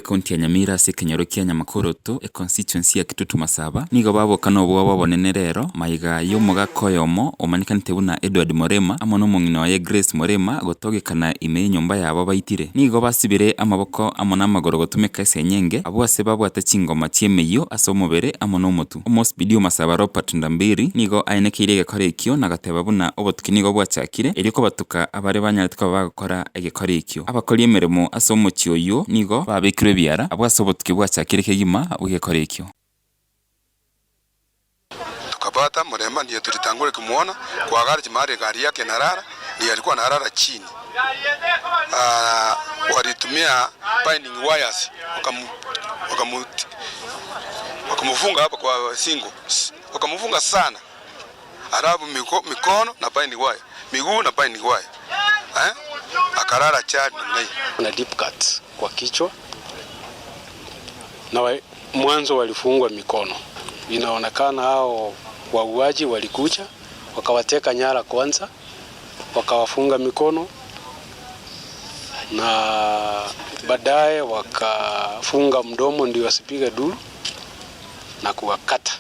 Kaunti ya Nyamira ase Kenyoro kia Nyamakoroto constituency ya Kitutu Masaba nigo babokana obwo babonene rero maiga y'omugaka oyomo omanikanite buna Edward Morema amo n'omong'ina waye Grace Morema gotogekana ime nyomba yabo baitire nigo basibire amaboko amo n'amagoro gotumeka esenyenge abo ase babwata chingoma chiemeyo ase omobere amo n'omotu Omospidio Masaba Robert Ndambiri nigo aenekeire egekora ekio na gateba buna obotuki nigo bwachakire eriko batuka abare banyarete ko bagakora egekora ekio abakori emeremo ase omochi oyo nigo babekire biara abwase obotuki bwachakire kegima bwegekora ekio. Tukapata Morema ndiye tulitangule kumuona kwa gari yake narara, ndiye alikuwa narara chini. Walitumia binding wires wakamufunga hapa kwa singo, wakamufunga sana, alafu mikono na binding wire, miguu na binding wire, akarara chini na deep cut kwa kichwa na mwanzo walifungwa mikono. Inaonekana hao wauaji walikuja wakawateka nyara kwanza, wakawafunga mikono na baadaye wakafunga mdomo ndio wasipige duru na kuwakata.